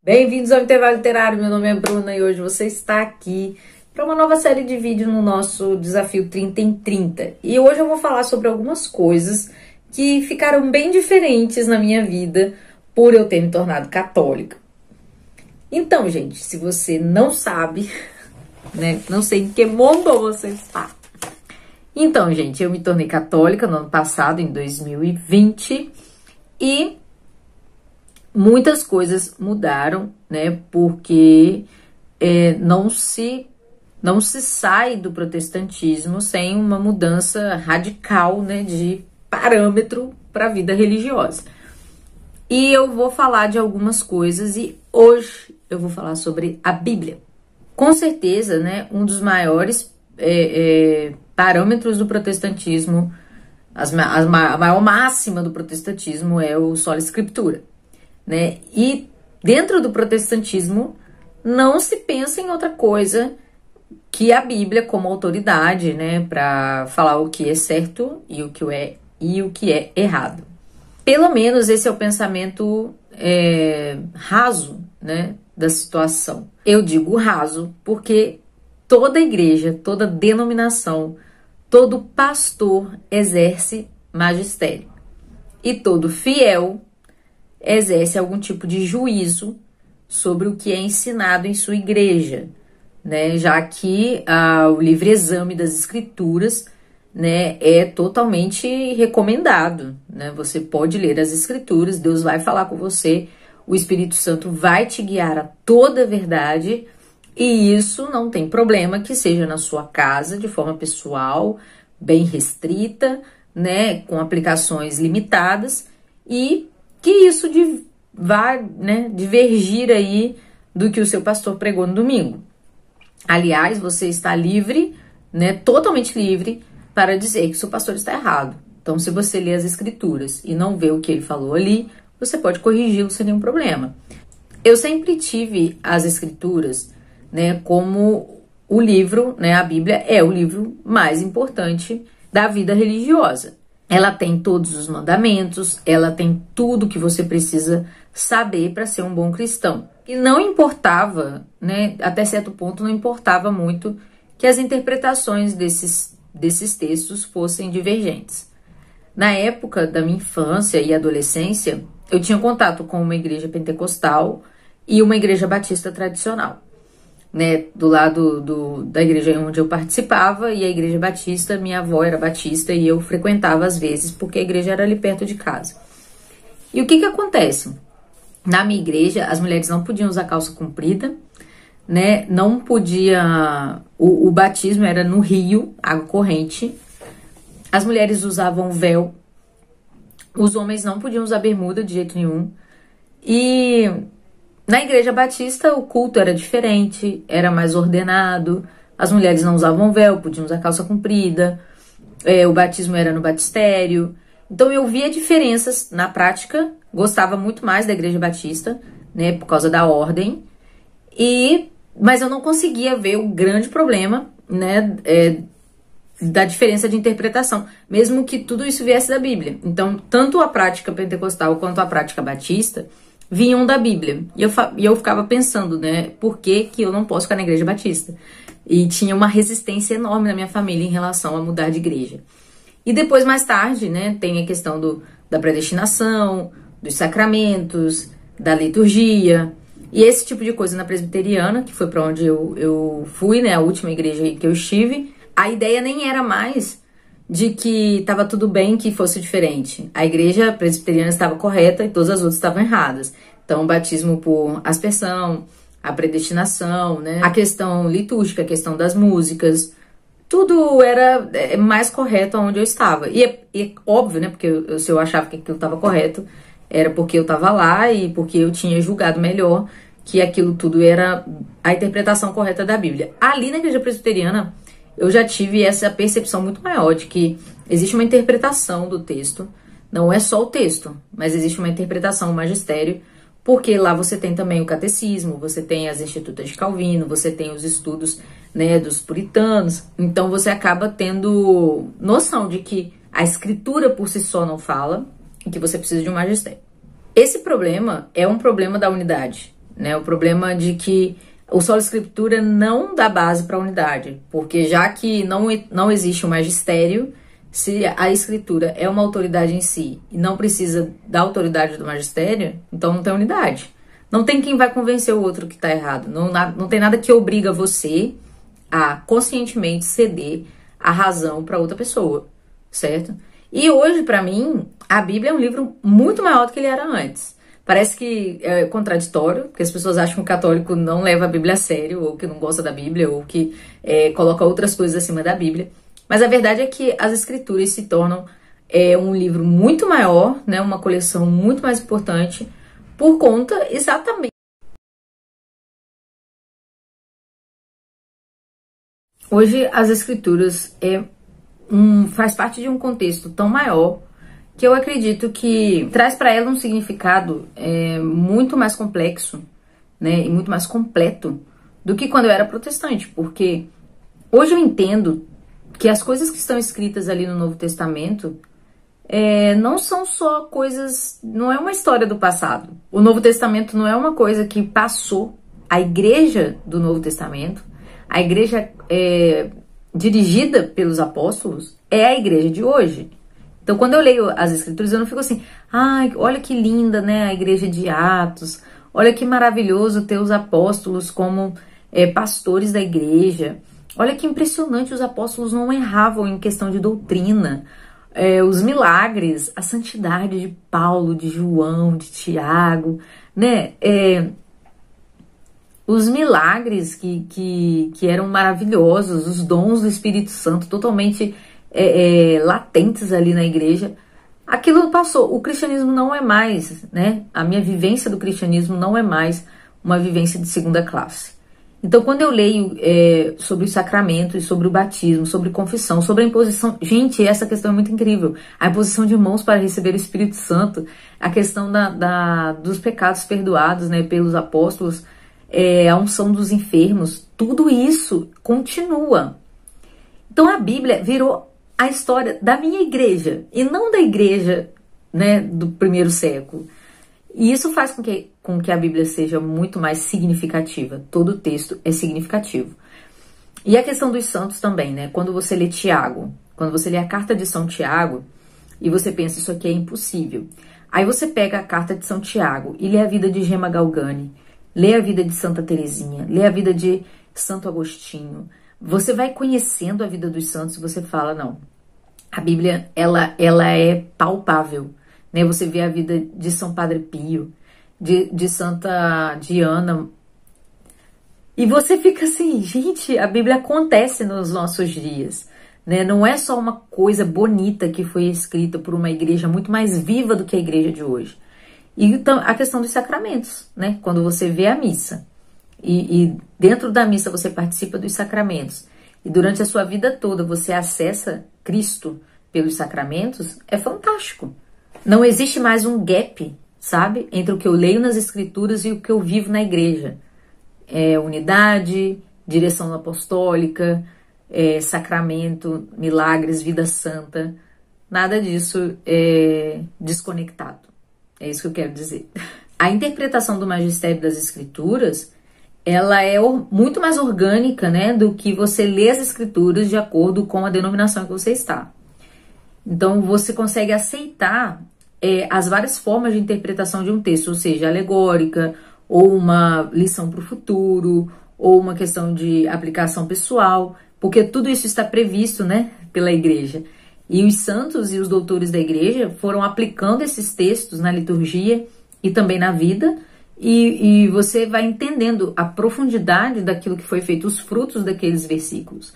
Bem-vindos ao Intervalo Literário, meu nome é Bruna e hoje você está aqui para uma nova série de vídeos no nosso Desafio 30 em 30. E hoje eu vou falar sobre algumas coisas que ficaram bem diferentes na minha vida por eu ter me tornado católica. Então, gente, se você não sabe, né, não sei em que mundo você está. Então, gente, eu me tornei católica no ano passado, em 2020, e muitas coisas mudaram, né? Porque não se sai do protestantismo sem uma mudança radical, né, de parâmetro para a vida religiosa. E eu vou falar de algumas coisas e hoje eu vou falar sobre a Bíblia. Com certeza, né, um dos maiores parâmetros do protestantismo, a maior máxima do protestantismo é o sola scriptura, né? E dentro do protestantismo não se pensa em outra coisa que a Bíblia como autoridade, né, para falar o que é certo e o que é errado. Pelo menos esse é o pensamento raso, né, da situação. Eu digo raso porque toda igreja, toda denominação, todo pastor exerce magistério e todo fiel exerce algum tipo de juízo sobre o que é ensinado em sua igreja, né? Já que o livre exame das escrituras, né, é totalmente recomendado, né? Você pode ler as escrituras, Deus vai falar com você, o Espírito Santo vai te guiar a toda a verdade, e isso não tem problema que seja na sua casa, de forma pessoal, bem restrita, né, com aplicações limitadas, e que isso vá, né, divergir aí do que o seu pastor pregou no domingo. Aliás, você está livre, né, totalmente livre, para dizer que o seu pastor está errado. Então, se você lê as escrituras e não vê o que ele falou ali, você pode corrigi-lo sem nenhum problema. Eu sempre tive as escrituras, né, como o livro, né, a Bíblia é o livro mais importante da vida religiosa. Ela tem todos os mandamentos, ela tem tudo que você precisa saber para ser um bom cristão. E não importava, né, até certo ponto não importava muito que as interpretações desses textos fossem divergentes. Na época da minha infância e adolescência, eu tinha contato com uma igreja pentecostal e uma igreja batista tradicional, né, do lado da igreja onde eu participava, e a igreja batista, minha avó era batista e eu frequentava às vezes porque a igreja era ali perto de casa. E o que acontece? Na minha igreja, as mulheres não podiam usar calça comprida, né, não podia, o batismo era no rio, água corrente, as mulheres usavam véu, os homens não podiam usar bermuda de jeito nenhum, e na igreja batista, o culto era diferente, era mais ordenado, as mulheres não usavam véu, podiam usar calça comprida, o batismo era no batistério. Então eu via diferenças na prática, gostava muito mais da igreja batista, né, por causa da ordem, mas eu não conseguia ver o grande problema, né, da diferença de interpretação, mesmo que tudo isso viesse da Bíblia. Então, tanto a prática pentecostal quanto a prática batista vinham da Bíblia. E eu ficava pensando, né, por que eu não posso ficar na igreja batista? E tinha uma resistência enorme na minha família em relação a mudar de igreja. E depois, mais tarde, né, tem a questão da predestinação, dos sacramentos, da liturgia, e esse tipo de coisa na presbiteriana, que foi para onde eu fui, né, a última igreja que eu estive, a ideia nem era mais de que estava tudo bem que fosse diferente. A igreja presbiteriana estava correta e todas as outras estavam erradas. Então, o batismo por aspersão, a predestinação, né, a questão litúrgica, a questão das músicas, tudo era mais correto onde eu estava. E é óbvio, né, porque se eu achava que aquilo estava correto, era porque eu estava lá e porque eu tinha julgado melhor que aquilo tudo era a interpretação correta da Bíblia. Ali na igreja presbiteriana, eu já tive essa percepção muito maior de que existe uma interpretação do texto, não é só o texto, mas existe uma interpretação, um magistério, porque lá você tem também o catecismo, você tem as institutas de Calvino, você tem os estudos, né, dos puritanos, então você acaba tendo noção de que a escritura por si só não fala e que você precisa de um magistério. Esse problema é um problema da unidade, né? O problema de que o Sola Escritura não dá base para a unidade, porque já que não existe um magistério, se a Escritura é uma autoridade em si e não precisa da autoridade do magistério, então não tem unidade. Não tem quem vai convencer o outro que está errado. Não tem nada que obriga você a conscientemente ceder a razão para outra pessoa, certo? E hoje, para mim, a Bíblia é um livro muito maior do que ele era antes. Parece que é contraditório, porque as pessoas acham que o católico não leva a Bíblia a sério, ou que não gosta da Bíblia, ou que coloca outras coisas acima da Bíblia. Mas a verdade é que as Escrituras se tornam um livro muito maior, né, uma coleção muito mais importante, por conta exatamente. Hoje as Escrituras faz parte de um contexto tão maior que eu acredito que traz para ela um significado muito mais complexo, né, e muito mais completo do que quando eu era protestante, porque hoje eu entendo que as coisas que estão escritas ali no Novo Testamento não são só coisas, não é uma história do passado. O Novo Testamento não é uma coisa que passou. A igreja do Novo Testamento, a igreja dirigida pelos apóstolos, é a igreja de hoje. Então, quando eu leio as Escrituras, eu não fico assim, ai, olha que linda, né, a igreja de Atos, olha que maravilhoso ter os apóstolos como pastores da igreja, olha que impressionante, os apóstolos não erravam em questão de doutrina, os milagres, a santidade de Paulo, de João, de Tiago, né, os milagres que eram maravilhosos, os dons do Espírito Santo totalmente latentes ali na igreja, aquilo passou. O cristianismo não é mais, né? A minha vivência do cristianismo não é mais uma vivência de segunda classe. Então, quando eu leio sobre os sacramentos, sobre o batismo, sobre confissão, sobre a imposição... Gente, essa questão é muito incrível. A imposição de mãos para receber o Espírito Santo, a questão dos pecados perdoados, né, pelos apóstolos, a unção dos enfermos, tudo isso continua. Então, a Bíblia virou a história da minha igreja, e não da igreja, né, do primeiro século. E isso faz com que a Bíblia seja muito mais significativa. Todo o texto é significativo. E a questão dos santos também, né? Quando você lê Tiago, quando você lê a carta de São Tiago, e você pensa, isso aqui é impossível. Aí você pega a carta de São Tiago e lê a vida de Gemma Galgani, lê a vida de Santa Teresinha, lê a vida de Santo Agostinho. Você vai conhecendo a vida dos santos e você fala, não, a Bíblia, ela é palpável, né? Você vê a vida de São Padre Pio, de Santa Diana, e você fica assim, gente, a Bíblia acontece nos nossos dias, né? Não é só uma coisa bonita que foi escrita por uma igreja muito mais viva do que a igreja de hoje. E então, a questão dos sacramentos, né? Quando você vê a missa, e dentro da missa você participa dos sacramentos, e durante a sua vida toda você acessa Cristo pelos sacramentos, é fantástico. Não existe mais um gap, sabe? Entre o que eu leio nas Escrituras e o que eu vivo na igreja. Unidade, direção apostólica, sacramento, milagres, vida santa. Nada disso é desconectado. É isso que eu quero dizer. A interpretação do magistério das Escrituras, ela é muito mais orgânica, né, do que você ler as Escrituras de acordo com a denominação que você está. Então, você consegue aceitar as várias formas de interpretação de um texto, ou seja, alegórica, ou uma lição para o futuro, ou uma questão de aplicação pessoal, porque tudo isso está previsto, né, pela igreja. E os santos e os doutores da igreja foram aplicando esses textos na liturgia e também na vida, e você vai entendendo a profundidade daquilo que foi feito, os frutos daqueles versículos.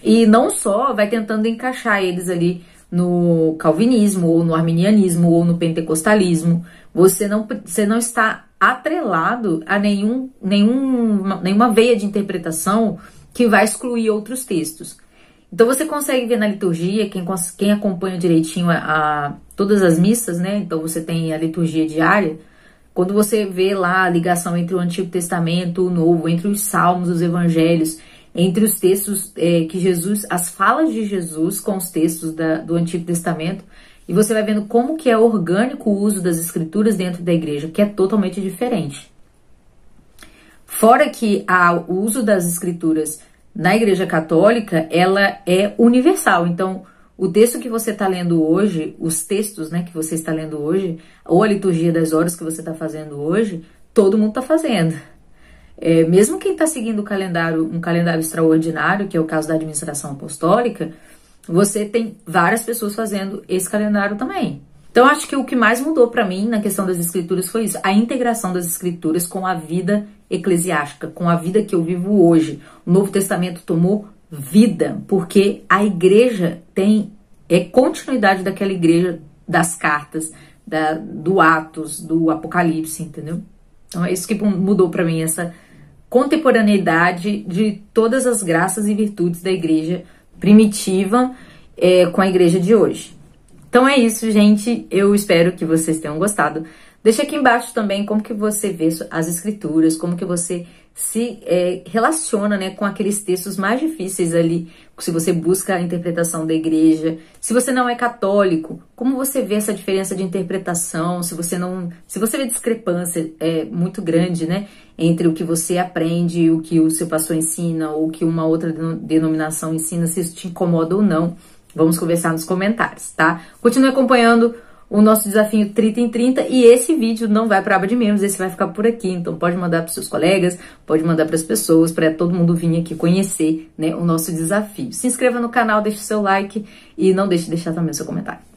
E não só vai tentando encaixar eles ali no calvinismo, ou no arminianismo, ou no pentecostalismo. Você não está atrelado a nenhuma veia de interpretação que vai excluir outros textos. Então você consegue ver na liturgia, quem acompanha direitinho todas as missas, né? Então você tem a liturgia diária. Quando você vê lá a ligação entre o Antigo Testamento e o Novo, entre os Salmos, os Evangelhos, entre os textos as falas de Jesus com os textos do Antigo Testamento, e você vai vendo como que é orgânico o uso das Escrituras dentro da igreja, que é totalmente diferente. Fora que o uso das escrituras na Igreja Católica, ela é universal. Então, o texto que você está lendo hoje, os textos, né, que você está lendo hoje, ou a liturgia das horas que você está fazendo hoje, todo mundo está fazendo. Mesmo quem está seguindo um calendário extraordinário, que é o caso da administração apostólica, você tem várias pessoas fazendo esse calendário também. Então, acho que o que mais mudou para mim na questão das escrituras foi isso, a integração das escrituras com a vida eclesiástica, com a vida que eu vivo hoje. O Novo Testamento tomou vida, porque a igreja é continuidade daquela igreja das cartas, do Atos, do Apocalipse, entendeu? Então, é isso que mudou para mim, essa contemporaneidade de todas as graças e virtudes da igreja primitiva com a igreja de hoje. Então é isso, gente. Eu espero que vocês tenham gostado. Deixa aqui embaixo também como que você vê as escrituras, como que você se relaciona, né, com aqueles textos mais difíceis ali, se você busca a interpretação da igreja. Se você não é católico, como você vê essa diferença de interpretação? Se você vê discrepância muito grande, né, entre o que você aprende, o que o seu pastor ensina, ou o que uma outra denominação ensina, se isso te incomoda ou não. Vamos conversar nos comentários, tá? Continue acompanhando o nosso desafio 30 em 30 e esse vídeo não vai para a aba de membros, esse vai ficar por aqui. Então pode mandar para seus colegas, pode mandar para as pessoas, para todo mundo vir aqui conhecer, né, o nosso desafio. Se inscreva no canal, deixe o seu like e não deixe de deixar também o seu comentário.